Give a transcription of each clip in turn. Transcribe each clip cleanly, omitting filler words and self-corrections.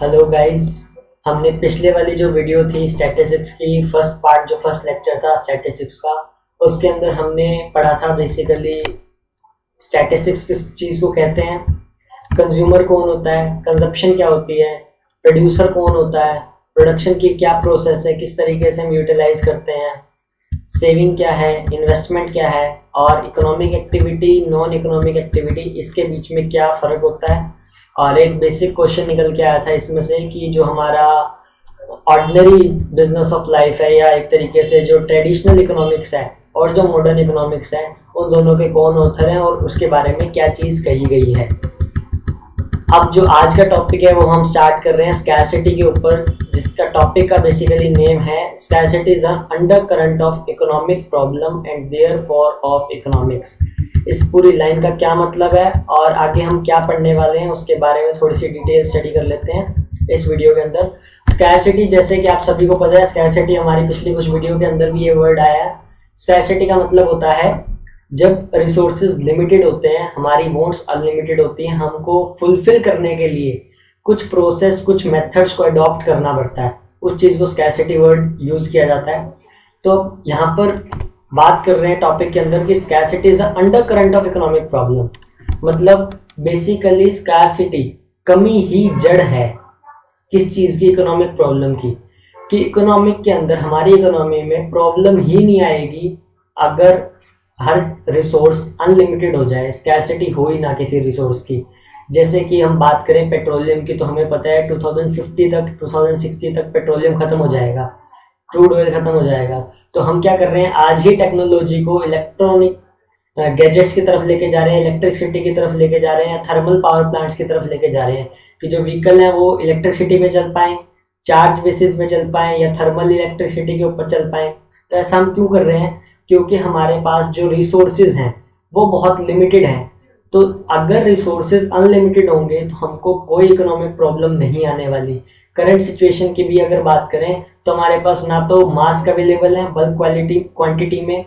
Hello guys. हमने पिछले वाली जो वीडियो थी स्टैटिस्टिक्स की फर्स्ट पार्ट, जो फर्स्ट लेक्चर था स्टैटिस्टिक्स का, उसके अंदर हमने पढ़ा था बेसिकली स्टैटिस्टिक्स किस चीज़ को कहते हैं, कंज्यूमर कौन होता है, कंजप्शन क्या होती है, प्रोड्यूसर कौन होता है, प्रोडक्शन की क्या प्रोसेस है, किस तरीके से हम यूटिलाइज करते हैं, सेविंग क्या है, इन्वेस्टमेंट क्या है, और economic activity non economic activity, इसके बीच में क्या फ़र्क होता है। और एक बेसिक क्वेश्चन निकल के आया था इसमें से कि जो हमारा ऑर्डिनरी बिजनेस ऑफ लाइफ है, या एक तरीके से जो ट्रेडिशनल इकोनॉमिक्स है और जो मॉडर्न इकोनॉमिक्स है, उन दोनों के कौन ऑथर हैं और उसके बारे में क्या चीज़ कही गई है। अब जो आज का टॉपिक है वो हम स्टार्ट कर रहे हैं स्कैरसिटी के ऊपर, जिसका टॉपिक का बेसिकली नेम है scarcity is an under current of economic problem and therefore of economics. इस पूरी लाइन का क्या मतलब है और आगे हम क्या पढ़ने वाले हैं उसके बारे में थोड़ी सी डिटेल स्टडी कर लेते हैं इस वीडियो के अंदर। स्कैरसिटी, जैसे कि आप सभी को पता है, स्कैरसिटी हमारी पिछली कुछ वीडियो के अंदर भी ये वर्ड आया है। स्कैरसिटी का मतलब होता है जब रिसोर्सेज लिमिटेड होते हैं, हमारी वांट्स अनलिमिटेड होती हैं, हमको फुलफिल करने के लिए कुछ प्रोसेस, कुछ मेथड्स को अडॉप्ट करना पड़ता है, उस चीज़ को स्कैरसिटी वर्ड यूज़ किया जाता है। तो यहाँ पर बात कर रहे हैं टॉपिक के अंदर कि scarcity is under current of economic problem, मतलब बेसिकली स्कैरसिटी कमी ही जड़ है किस चीज़ की, इकोनॉमिक प्रॉब्लम की, कि इकोनॉमिक के अंदर हमारी इकोनॉमी में प्रॉब्लम ही नहीं आएगी अगर हर रिसोर्स अनलिमिटेड हो जाए, स्कैरसिटी हो ही ना किसी रिसोर्स की। जैसे कि हम बात करें पेट्रोलियम की, तो हमें पता है 2050 तक 2060 तक पेट्रोलियम खत्म हो जाएगा, क्रूड ऑयल खत्म हो जाएगा। तो हम क्या कर रहे हैं, आज ही टेक्नोलॉजी को इलेक्ट्रॉनिक गैजेट्स की तरफ लेके जा रहे हैं, इलेक्ट्रिसिटी की तरफ लेके जा रहे हैं, थर्मल पावर प्लांट्स की तरफ लेके जा रहे हैं कि जो व्हीकल हैं वो इलेक्ट्रिसिटी पे चल पाएँ, चार्ज बेसिस पे चल पाएँ या थर्मल इलेक्ट्रिसिटी के ऊपर चल पाएँ। तो ऐसा हम क्यों कर रहे हैं? क्योंकि हमारे पास जो रिसोर्सेज हैं वो बहुत लिमिटेड हैं। तो अगर रिसोर्सेज अनलिमिटेड होंगे तो हमको कोई इकोनॉमिक प्रॉब्लम नहीं आने वाली। करंट सिचुएशन की भी अगर बात करें तो हमारे पास ना तो मास्क अवेलेबल है बल्क क्वांटिटी में,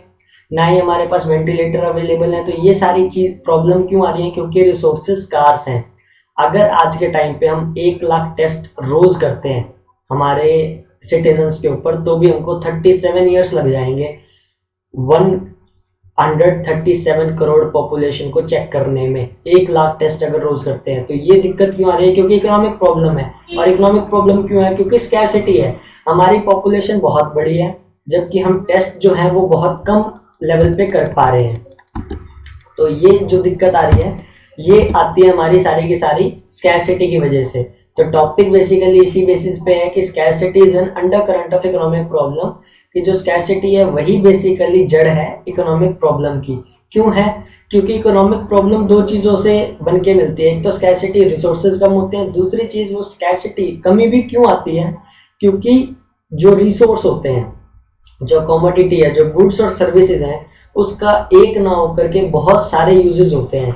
ना ही हमारे पास वेंटिलेटर अवेलेबल है। तो ये सारी चीज प्रॉब्लम क्यों आ रही है? क्योंकि रिसोर्सेज स्कार्स हैं। अगर आज के टाइम पे हम 1 लाख टेस्ट रोज करते हैं हमारे सिटीजन्स के ऊपर, तो भी हमको 37 ईयर्स लग जाएंगे 137 करोड़ पॉपुलेशन को चेक करने में। 1 लाख टेस्ट अगर रोज करते हैं तो ये दिक्कत क्यों आ रही है? क्योंकि इकोनॉमिक प्रॉब्लम है। और इकोनॉमिक प्रॉब्लम क्यों है? क्योंकि स्कैरसिटी है। हमारी पॉपुलेशन बहुत बड़ी है जबकि हम टेस्ट जो है वो बहुत कम लेवल पे कर पा रहे हैं। तो ये जो दिक्कत आ रही है ये आती है हमारी सारी की सारी स्कैरसिटी की वजह से। तो टॉपिक बेसिकली इसी बेसिस पे है कि scarcity is an under current of economic problem, कि जो स्कैरसिटी है वही बेसिकली जड़ है इकोनॉमिक प्रॉब्लम की। क्यों है? क्योंकि इकोनॉमिक प्रॉब्लम दो चीज़ों से बन के मिलती है। एक तो स्कैरसिटी, रिसोर्सेज कम होते हैं, दूसरी चीज़ वो स्कैरसिटी कमी भी क्यों आती है? क्योंकि जो रिसोर्स होते हैं, जो कमोडिटी है, जो गुड्स और सर्विसेज हैं, उसका एक ना होकर के बहुत सारे यूजेस होते हैं।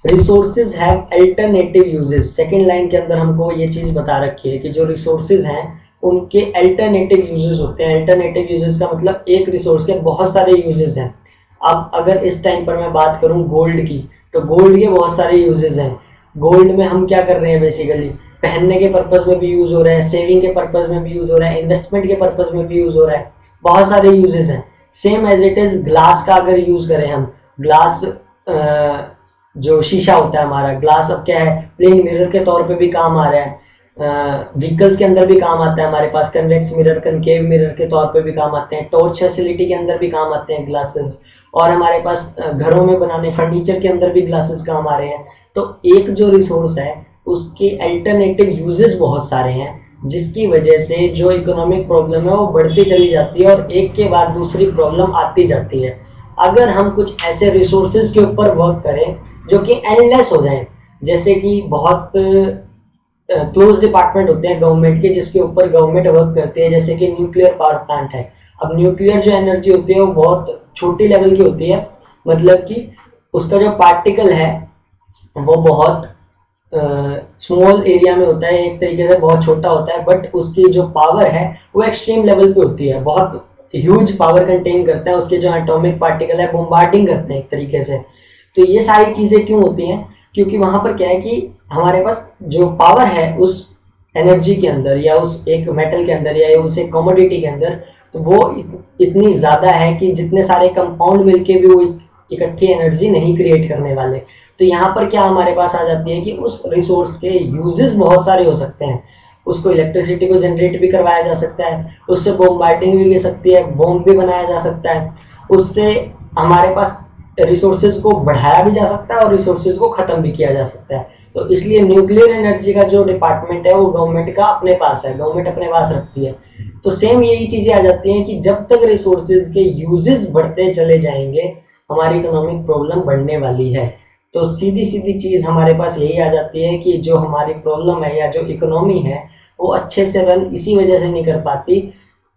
Resources have alternative uses. Second line के अंदर हमको ये चीज़ बता रखी है कि जो रिसोर्सेज हैं उनके अल्टरनेटिव यूजेस होते हैं। अल्टरनेटिव यूजेस का मतलब एक रिसोर्स के बहुत सारे यूजेस हैं। अब अगर इस टाइम पर मैं बात करूं गोल्ड की, तो गोल्ड के बहुत सारे यूजेस हैं। गोल्ड में हम क्या कर रहे हैं, बेसिकली पहनने के पर्पज़ में भी यूज़ हो रहा है, सेविंग के पर्पज़ में भी यूज़ हो रहा है, इन्वेस्टमेंट के पर्पज़ में भी यूज़ हो रहा है, बहुत सारे यूजेस हैं। Same as it is glass का अगर यूज़ करें हम, ग्लास जो शीशा होता है हमारा, ग्लास अब क्या है, प्लेन मिरर के तौर पे भी काम आ रहा है, व्हीकल्स के अंदर भी काम आता है हमारे पास, कन्वेक्स मिरर, कनकेव मिरर के तौर पे भी काम आते हैं, टॉर्च फैसिलिटी के अंदर भी काम आते हैं ग्लासेस, और हमारे पास घरों में बनाने फर्नीचर के अंदर भी ग्लासेस काम आ रहे हैं। तो एक जो रिसोर्स है उसके अल्टरनेटिव यूजेस बहुत सारे हैं, जिसकी वजह से जो इकोनॉमिक प्रॉब्लम है वो बढ़ती चली जाती है और एक के बाद दूसरी प्रॉब्लम आती जाती है। अगर हम कुछ ऐसे रिसोर्सेज के ऊपर वर्क करें जो कि एंडलेस हो जाएं, जैसे कि बहुत क्लोज डिपार्टमेंट होते हैं गवर्नमेंट के जिसके ऊपर गवर्नमेंट वर्क करती है, जैसे कि न्यूक्लियर पावर प्लांट है। अब न्यूक्लियर जो एनर्जी होती है वो बहुत छोटी लेवल की होती है, मतलब कि उसका जो पार्टिकल है वो बहुत स्मॉल एरिया में होता है, एक तरीके से बहुत छोटा होता है, बट उसकी जो पावर है वो एक्सट्रीम लेवल पे होती है, बहुत ह्यूज पावर कंटेन करता है। उसके जो एटॉमिक पार्टिकल है बॉम्बार्डिंग करते हैं एक तरीके से। तो ये सारी चीज़ें क्यों होती हैं? क्योंकि वहाँ पर क्या है कि हमारे पास जो पावर है उस एनर्जी के अंदर या उस एक मेटल के अंदर या उस एक कमोडिटी के अंदर, तो वो इतनी ज़्यादा है कि जितने सारे कंपाउंड मिलके भी वो इकट्ठी एनर्जी नहीं क्रिएट करने वाले। तो यहाँ पर क्या हमारे पास आ जाती है कि उस रिसोर्स के यूजेस बहुत सारे हो सकते हैं। उसको इलेक्ट्रिसिटी को जनरेट भी करवाया जा सकता है, उससे बॉम्बार्डिंग भी हो सकती है, बॉम्ब भी बनाया जा सकता है, उससे हमारे पास रिसोर्सेज को बढ़ाया भी जा सकता है और रिसोर्सेज को ख़त्म भी किया जा सकता है। तो इसलिए न्यूक्लियर एनर्जी का जो डिपार्टमेंट है वो गवर्नमेंट का अपने पास है, गवर्नमेंट अपने पास रखती है। तो सेम यही चीज़ें आ जाती हैं कि जब तक रिसोर्सेज के यूजेस बढ़ते चले जाएंगे हमारी इकोनॉमिक प्रॉब्लम बढ़ने वाली है। तो सीधी सीधी चीज़ हमारे पास यही आ जाती है कि जो हमारी प्रॉब्लम है या जो इकोनॉमी है वो अच्छे से रन इसी वजह से नहीं कर पाती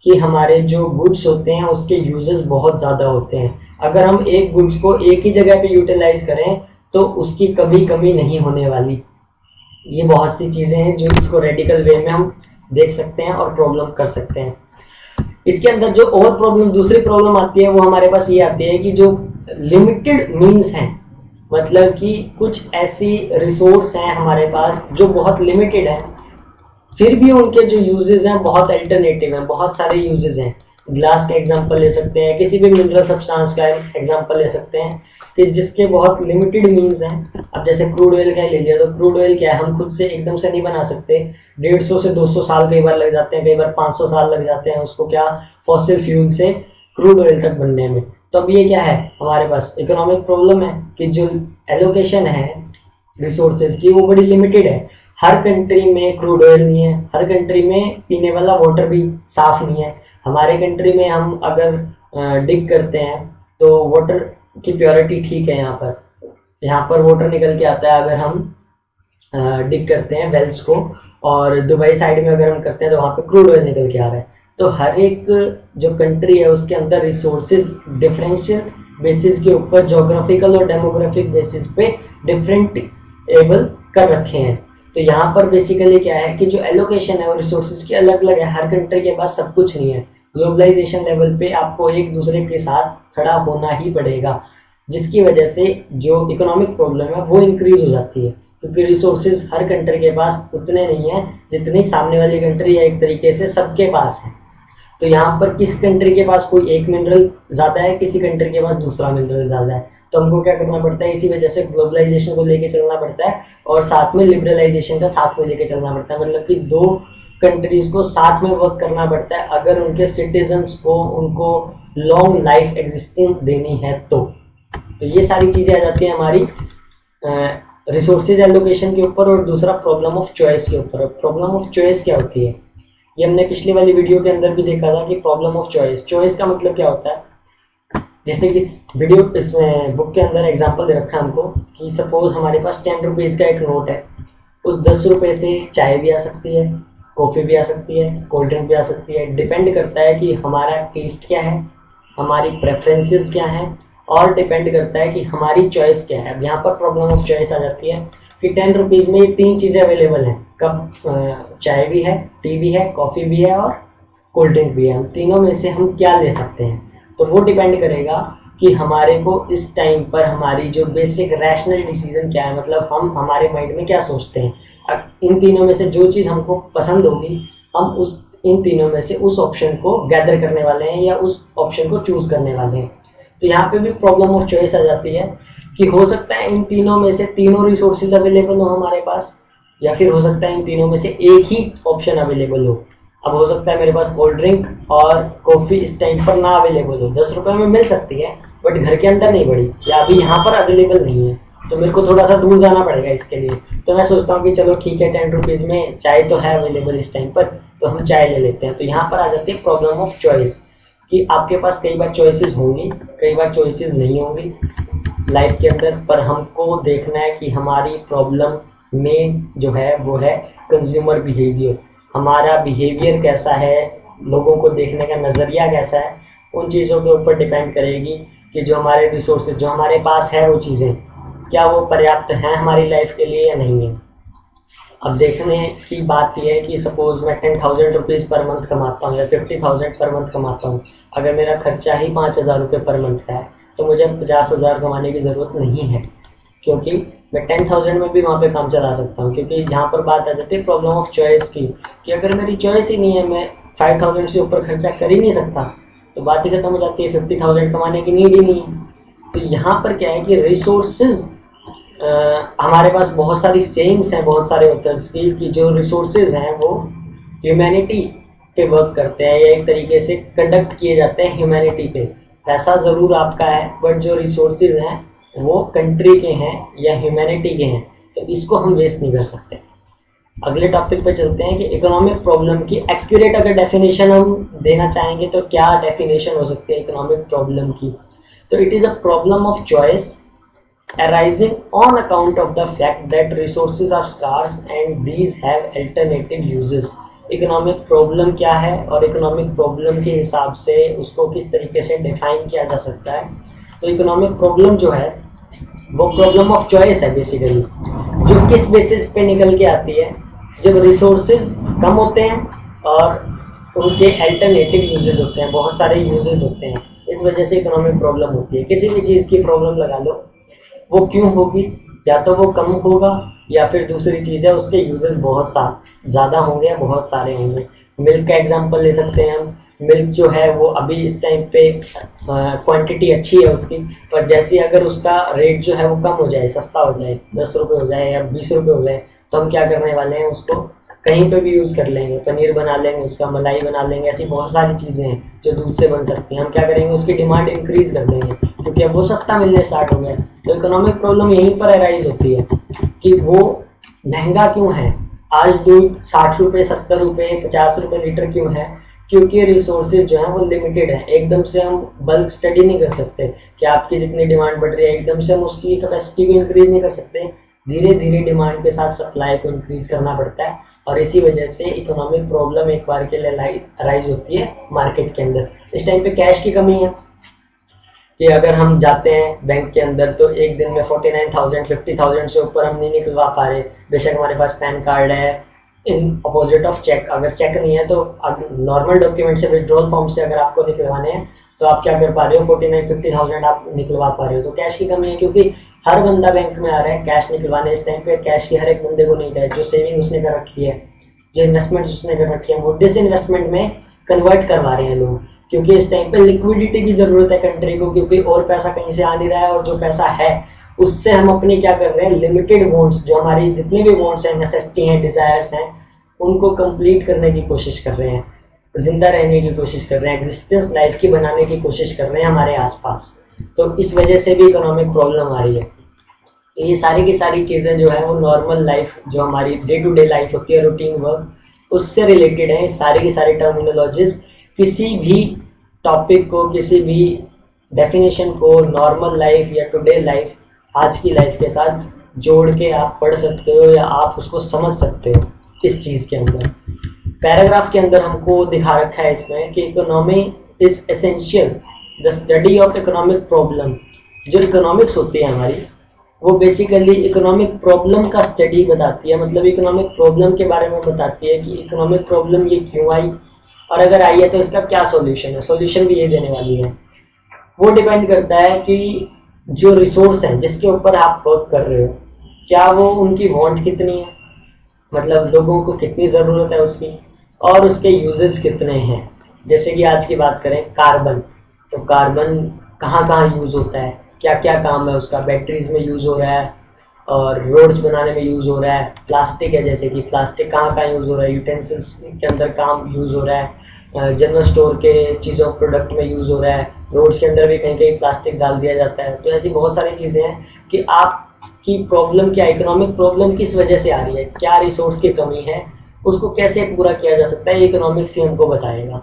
कि हमारे जो गुड्स होते हैं उसके यूजेस बहुत ज़्यादा होते हैं। अगर हम एक गुड्स को एक ही जगह पे यूटिलाइज करें तो उसकी कभी कमी नहीं होने वाली। ये बहुत सी चीज़ें हैं जो इसको रेडिकल वे में हम देख सकते हैं और प्रॉब्लम कर सकते हैं। इसके अंदर जो और प्रॉब्लम, दूसरी प्रॉब्लम आती है वो हमारे पास ये आती है कि जो लिमिटेड मीन्स हैं, मतलब कि कुछ ऐसी रिसोर्स हैं हमारे पास जो बहुत लिमिटेड हैं, फिर भी उनके जो यूजेस हैं बहुत अल्टरनेटिव हैं, बहुत सारे यूजेस हैं। ग्लास का एग्जांपल ले सकते हैं, किसी भी मिनरल सब्सटेंस का एग्जांपल ले सकते हैं कि जिसके बहुत लिमिटेड मीन्स हैं। अब जैसे क्रूड ऑयल का ले लिया तो क्रूड ऑयल क्या है, हम खुद से एकदम से नहीं बना सकते। 150 से 200 साल कई बार लग जाते हैं, कई बार 500 साल लग जाते हैं उसको क्या फॉसिल फ्यूल से क्रूड ऑयल तक बनने में। तो अब ये क्या है, हमारे पास इकोनॉमिक प्रॉब्लम है कि जो एलोकेशन है रिसोर्सेज की वो बड़ी लिमिटेड है। हर कंट्री में क्रूड ऑयल नहीं है, हर कंट्री में पीने वाला वाटर भी साफ नहीं है। हमारे कंट्री में हम अगर डिग करते हैं तो वाटर की प्योरिटी ठीक है, यहाँ पर वाटर निकल के आता है अगर हम डिग करते हैं वेल्स को, और दुबई साइड में अगर हम करते हैं तो वहाँ पे क्रूड ऑयल निकल के आ रहा है। तो हर एक जो कंट्री है उसके अंदर रिसोर्सेज डिफरेंशियल बेसिस के ऊपर, जोग्राफिकल और डेमोग्राफिक बेसिस पे डिफरेंट एबल कर रखे हैं। तो यहाँ पर बेसिकली क्या है कि जो एलोकेशन है वो रिसोर्सेज की अलग अलग है, हर कंट्री के पास सब कुछ नहीं है। ग्लोबलाइजेशन लेवल पे आपको एक दूसरे के साथ खड़ा होना ही पड़ेगा, जिसकी वजह से जो इकोनॉमिक प्रॉब्लम है वो इंक्रीज हो जाती है, क्योंकि रिसोर्सेज हर कंट्री के पास उतने नहीं है जितनी सामने वाली कंट्री या एक तरीके से सबके पास है। तो यहाँ पर किस कंट्री के पास कोई एक मिनरल ज़्यादा है, किसी कंट्री के पास दूसरा मिनरल ज़्यादा है, तो हमको क्या करना पड़ता है, इसी वजह से ग्लोबलाइजेशन को लेके चलना पड़ता है और साथ में लिबरलाइजेशन का साथ में लेके चलना पड़ता है। मतलब कि दो कंट्रीज को साथ में वर्क करना पड़ता है अगर उनके सिटीजन्स को उनको लॉन्ग लाइफ एग्जिस्टिंग देनी है। तो ये सारी चीज़ें आ जाती हैं हमारी रिसोर्सेज एलोकेशन के ऊपर। और दूसरा प्रॉब्लम ऑफ चॉइस के ऊपर। प्रॉब्लम ऑफ चॉइस क्या होती है, ये हमने पिछली वाली वीडियो के अंदर भी देखा था कि प्रॉब्लम ऑफ चॉइस, चॉइस का मतलब क्या होता है। जैसे कि वीडियो इसमें बुक के अंदर एग्जांपल दे रखा है हमको कि सपोज हमारे पास 10 रुपीज़ का एक नोट है, उस 10 रुपये से चाय भी आ सकती है, कॉफ़ी भी आ सकती है, कोल्ड ड्रिंक भी आ सकती है। डिपेंड करता है कि हमारा टेस्ट क्या है, हमारी प्रेफरेंसेस क्या हैं, और डिपेंड करता है कि हमारी चॉइस क्या है। अब यहाँ पर प्रॉब्लम ऑफ चॉइस आ जाती है कि 10 रुपीज़ में ये 3 चीज़ें अवेलेबल हैं, कप चाय भी है, टी भी है, कॉफ़ी भी है और कोल्ड ड्रिंक भी है। हम तीनों में से हम क्या ले सकते हैं, तो वो डिपेंड करेगा कि हमारे को इस टाइम पर हमारी जो बेसिक रैशनल डिसीजन क्या है, मतलब हम हमारे माइंड में क्या सोचते हैं। इन तीनों में से जो चीज़ हमको पसंद होगी हम इन तीनों में से उस ऑप्शन को गैदर करने वाले हैं या उस ऑप्शन को चूज़ करने वाले हैं। तो यहाँ पे भी प्रॉब्लम ऑफ चॉइस आ जाती है कि हो सकता है इन तीनों में से तीनों रिसोर्सेज अवेलेबल हो हमारे पास, या फिर हो सकता है इन तीनों में से एक ही ऑप्शन अवेलेबल हो। अब हो सकता है मेरे पास कोल्ड ड्रिंक और कॉफ़ी इस टाइम पर ना अवेलेबल हो, 10 रुपये में मिल सकती है बट घर के अंदर नहीं पड़ी या अभी यहाँ पर अवेलेबल नहीं है, तो मेरे को थोड़ा सा दूर जाना पड़ेगा इसके लिए। तो मैं सोचता हूँ कि चलो ठीक है 10 रुपीज़ में चाय तो है अवेलेबल इस टाइम पर, तो हम चाय ले लेते हैं। तो यहाँ पर आ जाती है प्रॉब्लम ऑफ चॉइस कि आपके पास कई बार चॉइसेस होंगी, कई बार चॉइसेस नहीं होंगी लाइफ के अंदर, पर हमको देखना है कि हमारी प्रॉब्लम में जो है वो है कंज्यूमर बिहेवियर। हमारा बिहेवियर कैसा है, लोगों को देखने का नज़रिया कैसा है, उन चीज़ों के ऊपर डिपेंड करेगी कि जो हमारे रिसोर्सेज जो हमारे पास है वो चीज़ें क्या वो पर्याप्त हैं हमारी लाइफ के लिए या नहीं है। अब देखने की बात यह है कि सपोज़ मैं 10,000 रुपीज़ पर मंथ कमाता हूँ या 50,000 पर मंथ कमाता हूँ, अगर मेरा खर्चा ही 5,000 रुपये पर मंथ का है तो मुझे 50,000 कमाने की ज़रूरत नहीं है। क्योंकि मैं 10,000 में भी वहाँ पे काम चला सकता हूँ, क्योंकि यहाँ पर बात आ जाती है प्रॉब्लम ऑफ चॉइस की, कि अगर मेरी चॉइस ही नहीं है, मैं 5,000 से ऊपर खर्चा कर ही नहीं सकता, तो बात ही खत्म हो जाती है, 50,000 कमाने की नीड ही नहीं है। तो यहाँ पर क्या है कि रिसोर्सेज, हमारे पास बहुत सारी सेइंग्स हैं बहुत सारे ऑथर्स की, कि जो रिसोर्सेज हैं वो ह्यूमैनिटी पे वर्क करते हैं, या एक तरीके से कंडक्ट किए जाते हैं ह्यूमैनिटी पे। पैसा ज़रूर आपका है, बट जो रिसोर्सेज हैं वो कंट्री के हैं या ह्यूमैनिटी के हैं, तो इसको हम वेस्ट नहीं कर सकते। अगले टॉपिक पे चलते हैं कि इकोनॉमिक प्रॉब्लम की एक्यूरेट अगर डेफिनेशन हम देना चाहेंगे तो क्या डेफिनेशन हो सकती है इकोनॉमिक प्रॉब्लम की। तो it is a problem of choice arising on account of the fact that resources are scarce and these have alternative uses। Economic problem क्या है और इकोनॉमिक प्रॉब्लम के हिसाब से उसको किस तरीके से डिफाइन किया जा सकता है। तो इकोनॉमिक प्रॉब्लम जो है वो प्रॉब्लम ऑफ चॉइस है बेसिकली, जो किस बेसिस पे निकल के आती है, जब रिसोर्सेज कम होते हैं और उनके अल्टरनेटिव यूजेस होते हैं, बहुत सारे यूजेस होते हैं, इस वजह से इकोनॉमिक प्रॉब्लम होती है। किसी भी चीज़ की प्रॉब्लम लगा लो, वो क्यों होगी, या तो वो कम होगा या फिर दूसरी चीज़ है उसके यूजेस बहुत ज़्यादा होंगे या बहुत सारे होंगे। मिल्क का एग्जांपल ले सकते हैं हम। मिल्क जो है वो अभी इस टाइम पे क्वांटिटी अच्छी है उसकी, पर जैसे अगर उसका रेट जो है वो कम हो जाए, सस्ता हो जाए, 10 रुपये हो जाए या 20 रुपये हो जाए, तो हम क्या करने वाले हैं, उसको कहीं पे भी यूज़ कर लेंगे, पनीर बना लेंगे, उसका मलाई बना लेंगे, ऐसी बहुत सारी चीज़ें हैं जो दूध से बन सकती हैं। हम क्या करेंगे, उसकी डिमांड इंक्रीज़ कर देंगे क्योंकि अब वो सस्ता मिलने स्टार्ट हो गया। तो इकोनॉमिक प्रॉब्लम यहीं पर अराइज होती है कि वो महंगा क्यों है, आज दूध 60 रुपये, 70 रुपये, 50 रुपये लीटर क्यों है, क्योंकि रिसोर्सेज जो हैं वो लिमिटेड हैं। एकदम से हम बल्क स्टडी नहीं कर सकते कि आपकी जितनी डिमांड बढ़ रही है एकदम से हम उसकी कैपेसिटी को इंक्रीज नहीं कर सकते, धीरे धीरे डिमांड के साथ सप्लाई को इंक्रीज करना पड़ता है, और इसी वजह से इकोनॉमिक प्रॉब्लम एक बार के लिए राइज होती है मार्केट के अंदर। इस टाइम पे कैश की कमी है कि अगर हम जाते हैं बैंक के अंदर तो एक दिन में 49,000 50,000 से ऊपर हम नहीं निकलवा पा रहे, बेशक हमारे पास पैन कार्ड है, इन अपोजिट ऑफ चेक। अगर चेक नहीं है तो नॉर्मल डॉक्यूमेंट से, विड्रॉल फॉर्म से अगर आपको निकलवाने हैं तो आप क्या कर पा रहे हो, 49-50,000 आप निकलवा पा रहे हो। तो कैश की कमी है क्योंकि हर बंदा बैंक में आ रहा है कैश निकलवाने। इस टाइम पे कैश की हर एक बंदे को नहीं है, जो सेविंग उसने कर रखी है, जो इन्वेस्टमेंट उसने कर रखी है, वो डिस इन्वेस्टमेंट में कन्वर्ट करवा रहे हैं लोग, क्योंकि इस टाइम पे लिक्विडिटी की ज़रूरत है कंट्री को, क्योंकि और पैसा कहीं से आ नहीं रहा है, और जो पैसा है उससे हम अपने क्या कर रहे हैं, लिमिटेड वांट्स, जो हमारी जितने भी वांट्स हैं, नेसेसिटी हैं, डिज़ायर्स हैं, उनको कंप्लीट करने की कोशिश कर रहे हैं, जिंदा रहने की कोशिश कर रहे हैं, एग्जिस्टेंस लाइफ की बनाने की कोशिश कर रहे हैं हमारे आसपास। तो इस वजह से भी इकोनॉमिक प्रॉब्लम आ रही है। तो ये सारी की सारी चीज़ें जो है वो नॉर्मल लाइफ, जो हमारी डे टू डे लाइफ होती है, रूटीन वर्क, उससे रिलेटेड है। सारी की सारी टर्मिनोलॉजीज किसी भी टॉपिक को, किसी भी डेफिनेशन को नॉर्मल लाइफ या टुडे लाइफ, आज की लाइफ के साथ जोड़ के आप पढ़ सकते हो या आप उसको समझ सकते हो। इस चीज़ के अंदर पैराग्राफ के अंदर हमको दिखा रखा है इसमें कि economy is essential, the study of economic problem. जो इकोनॉमिक्स होती है हमारी, वो बेसिकली इकोनॉमिक प्रॉब्लम का स्टडी बताती है, मतलब इकोनॉमिक प्रॉब्लम के बारे में बताती है कि इकोनॉमिक प्रॉब्लम ये क्यों आई, और अगर आई है तो इसका क्या सॉल्यूशन है। सॉल्यूशन भी ये देने वाली है। वो डिपेंड करता है कि जो रिसोर्स हैं जिसके ऊपर आप वर्क कर रहे हो, क्या वो उनकी वांट कितनी है, मतलब लोगों को कितनी ज़रूरत है उसकी, और उसके यूजेस कितने हैं। जैसे कि आज की बात करें कार्बन, तो कार्बन कहाँ कहाँ यूज़ होता है, क्या क्या काम है उसका। बैटरीज में यूज़ हो रहा है, और रोड्स बनाने में यूज़ हो रहा है। प्लास्टिक है, जैसे कि प्लास्टिक कहाँ कहाँ यूज़ हो रहा है, यूटेंसिल्स के अंदर काम यूज़ हो रहा है, जनरल स्टोर के चीज़ों प्रोडक्ट में यूज़ हो रहा है, रोड्स के अंदर भी कहीं कहीं प्लास्टिक डाल दिया जाता है। तो ऐसी बहुत सारी चीज़ें हैं कि आपकी प्रॉब्लम क्या, इकोनॉमिक प्रॉब्लम किस वजह से आ रही है, क्या रिसोर्स की कमी है, उसको कैसे पूरा किया जा सकता है, इकोनॉमिक्स ही हमको बताएगा।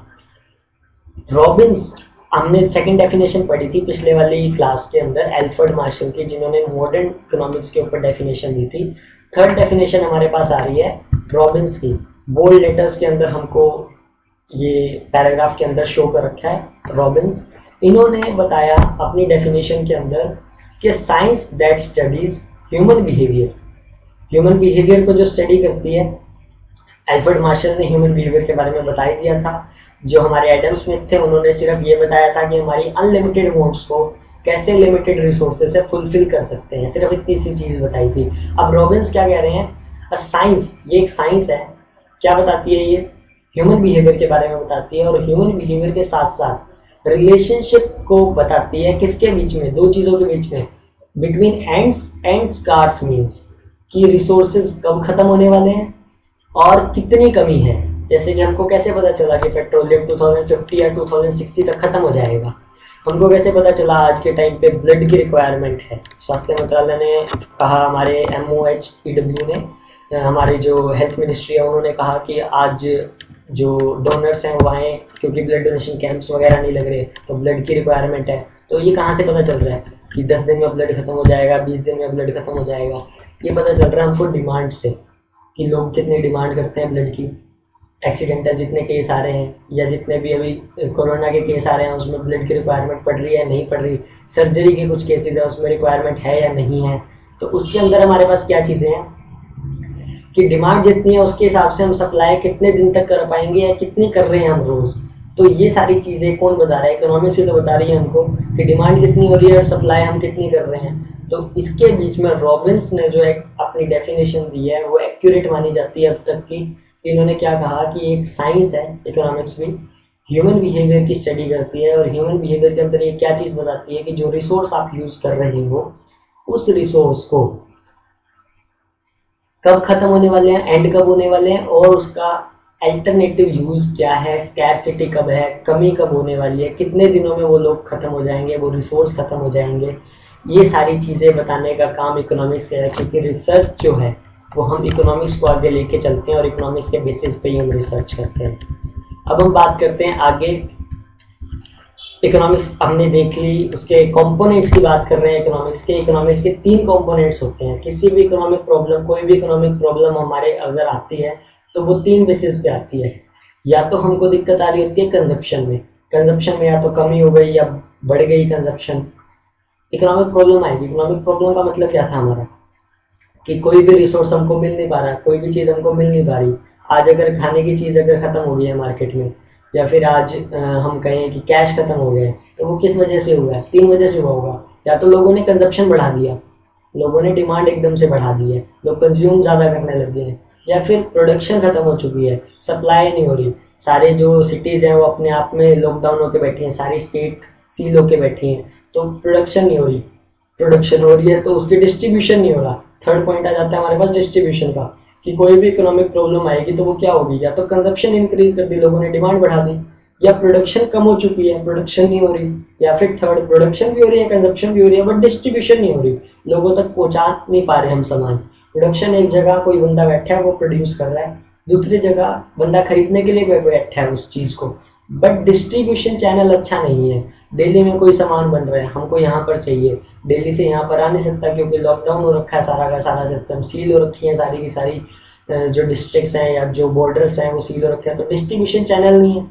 रॉबिन्स, हमने सेकंड डेफिनेशन पढ़ी थी पिछले वाली क्लास के अंदर, एल्फ्रेड मार्शल की, जिन्होंने मॉडर्न इकोनॉमिक्स के ऊपर डेफिनेशन दी थी। थर्ड डेफिनेशन हमारे पास आ रही है रॉबिन्स की। बोल्ड लेटर्स के अंदर हमको ये पैराग्राफ के अंदर शो कर रखा है रॉबिन्स। इन्होंने बताया अपनी डेफिनेशन के अंदर कि science that studies human behaviour, human behaviour को जो स्टडी करती है, एल्फ्रेड मार्शल ने ह्यूमन बिहेवियर के बारे में बता दिया था। जो हमारे एडम स्मिथ थे, उन्होंने सिर्फ ये बताया था कि हमारी अनलिमिटेड वांट्स को कैसे लिमिटेड रिसोर्सेज है फुलफिल कर सकते हैं, सिर्फ इतनी सी चीज़ बताई थी। अब रॉबिन्स क्या कह रहे हैं, अ साइंस, ये एक साइंस है, क्या बताती है ये, ह्यूमन बिहेवियर के बारे में बताती है, और ह्यूमन बिहेवियर के साथ साथ रिलेशनशिप को बताती है, किसके बीच में, दो चीज़ों के बीच में, between ends and scarce, means कि रिसोर्सेज कब खत्म होने वाले हैं और कितनी कमी है। जैसे कि हमको कैसे पता चला कि पेट्रोलियम 2050 या 2060 तक खत्म हो जाएगा, हमको कैसे पता चला, आज के टाइम पे ब्लड की रिक्वायरमेंट है, स्वास्थ्य मंत्रालय ने कहा, हमारे MOHPW ने, हमारी जो हेल्थ मिनिस्ट्री है उन्होंने कहा कि आज जो डोनर्स हैं वो आएँ, क्योंकि ब्लड डोनेशन कैंप्स वगैरह नहीं लग रहे, तो ब्लड की रिक्वायरमेंट है। तो ये कहाँ से पता चल रहा है कि 10 दिन में ब्लड खत्म हो जाएगा, 20 दिन में ब्लड खत्म हो जाएगा, ये पता चल रहा है हमको डिमांड से, कि लोग कितनी डिमांड करते हैं ब्लड की। एक्सीडेंटल जितने केस आ रहे हैं या जितने भी अभी कोरोना के केस आ रहे हैं उसमें ब्लड की रिक्वायरमेंट पड़ रही है नहीं पड़ रही, सर्जरी के कुछ केसेस है उसमें रिक्वायरमेंट है या नहीं है। तो उसके अंदर हमारे पास क्या चीज़ें हैं कि डिमांड जितनी है उसके हिसाब से हम सप्लाई कितने दिन तक कर पाएंगे या कितनी कर रहे हैं हम रोज़। तो ये सारी चीज़ें कौन बता रहा है, इकोनॉमिक्स से तो बता रही है हमको कि डिमांड कितनी हो रही है और सप्लाई हम कितनी कर रहे हैं। तो इसके बीच में रॉबिन्स ने जो एक अपनी डेफिनेशन दी है वो एक्यूरेट मानी जाती है अब तक की। इन्होंने क्या कहा कि एक साइंस है इकोनॉमिक्स भी, ह्यूमन बिहेवियर की स्टडी करती है, और ह्यूमन बिहेवियर के अंदर ये क्या चीज़ बताती है कि जो रिसोर्स आप यूज़ कर रहे हो उस रिसोर्स को कब खत्म होने वाले हैं, एंड कब होने वाले हैं, और उसका अल्टरनेटिव यूज़ क्या है, स्कैरसिटी कब है, कमी कब होने वाली है, कितने दिनों में वो लोग ख़त्म हो जाएंगे, वो रिसोर्स ख़त्म हो जाएंगे। ये सारी चीज़ें बताने का काम इकोनॉमिक्स से है, क्योंकि रिसर्च जो है वो हम इकोनॉमिक्स को आगे लेके चलते हैं और इकोनॉमिक्स के बेसिस पे ही हम रिसर्च करते हैं। अब हम बात करते हैं आगे, इकोनॉमिक्स हमने देख ली, उसके कंपोनेंट्स की बात कर रहे हैं। इकोनॉमिक्स के 3 कंपोनेंट्स होते हैं। किसी भी इकोनॉमिक प्रॉब्लम, कोई भी इकोनॉमिक प्रॉब्लम हमारे अगर आती है तो वो 3 बेसिस पे आती है। या तो हमको दिक्कत आ रही होती है कंजप्शन में या तो कमी हो गई या बढ़ गई कंजप्शन, इकोनॉमिक प्रॉब्लम आएगी। इकोनॉमिक प्रॉब्लम का मतलब क्या था हमारा कि कोई भी रिसोर्स हमको मिल नहीं पा रहा, कोई भी चीज़ हमको मिल नहीं पा रही। आज अगर खाने की चीज़ अगर ख़त्म हो गई है मार्केट में, या फिर आज हम कहें कि कैश खत्म हो गया है, तो वो किस वजह से हुआ है, 3 वजह से हुआ होगा। या तो लोगों ने कंजप्शन बढ़ा दिया, लोगों ने डिमांड एकदम से बढ़ा दी है, लोग कंज्यूम ज़्यादा करने लगे हैं, या फिर प्रोडक्शन खत्म हो चुकी है, सप्लाई नहीं हो रही। सारे जो सिटीज़ हैं वो अपने आप में लॉकडाउन होकर बैठी हैं, सारी स्टेट सील होकर बैठी हैं, तो प्रोडक्शन नहीं हो रही। प्रोडक्शन हो रही है तो उसकी डिस्ट्रीब्यूशन नहीं हो रहा। थर्ड पॉइंट आ जाता है हमारे पास डिस्ट्रीब्यूशन का, कि कोई भी इकोनॉमिक प्रॉब्लम आएगी तो वो क्या होगी, या तो कंजप्शन इंक्रीज कर दी, लोगों ने डिमांड बढ़ा दी, या प्रोडक्शन कम हो चुकी है, प्रोडक्शन नहीं हो रही, या फिर थर्ड प्रोडक्शन भी हो रही है, कंजप्शन भी हो रही है, बट डिस्ट्रीब्यूशन नहीं हो रही, लोगों तक पहुंचा नहीं पा रहे हम सामान। प्रोडक्शन एक जगह कोई बंदा बैठा है वो प्रोड्यूस कर रहा है, दूसरी जगह बंदा खरीदने के लिए बैठा है उस चीज़ को, बट डिस्ट्रीब्यूशन चैनल अच्छा नहीं है। दिल्ली में कोई सामान बन रहा है, हमको यहाँ पर चाहिए, दिल्ली से यहाँ पर आ नहीं सकता क्योंकि लॉकडाउन हो रखा है, सारा का सारा सिस्टम सील हो रखी है, सारी की सारी जो डिस्ट्रिक्ट्स हैं या जो बॉर्डर्स हैं वो सील हो रखे हैं, तो डिस्ट्रीब्यूशन चैनल नहीं है।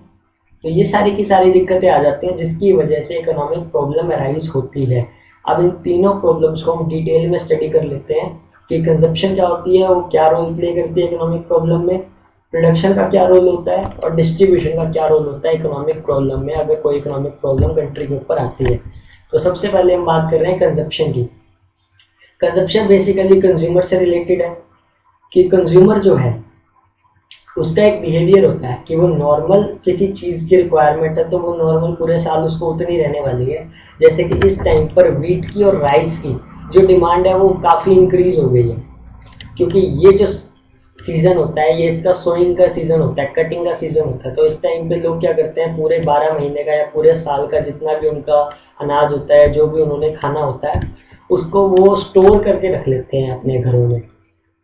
तो ये सारी की सारी दिक्कतें आ जाती हैं जिसकी वजह से इकोनॉमिक प्रॉब्लम अराइज होती है। अब इन तीनों प्रॉब्लम्स को हम डिटेल में स्टडी कर लेते हैं कि कंजप्शन क्या होती है, वो क्या रोल प्ले करती है इकोनॉमिक प्रॉब्लम में, प्रोडक्शन का क्या रोल होता है, और डिस्ट्रीब्यूशन का क्या रोल होता है इकोनॉमिक प्रॉब्लम में, अगर कोई इकोनॉमिक प्रॉब्लम कंट्री के ऊपर आती है। तो सबसे पहले हम बात कर रहे हैं कंजप्शन की। कंजप्शन बेसिकली कंज्यूमर से रिलेटेड है, कि कंज्यूमर जो है उसका एक बिहेवियर होता है कि वो नॉर्मल किसी चीज़ की रिक्वायरमेंट है तो वो नॉर्मल पूरे साल उसको उतनी रहने वाली है। जैसे कि इस टाइम पर वीट की और राइस की जो डिमांड है वो काफ़ी इंक्रीज़ हो गई है, क्योंकि ये जो सीज़न होता है ये इसका सोइंग का सीज़न होता है, कटिंग का सीज़न होता है। तो इस टाइम पे लोग क्या करते हैं, पूरे 12 महीने का या पूरे साल का जितना भी उनका अनाज होता है, जो भी उन्होंने खाना होता है, उसको वो स्टोर करके रख लेते हैं अपने घरों में,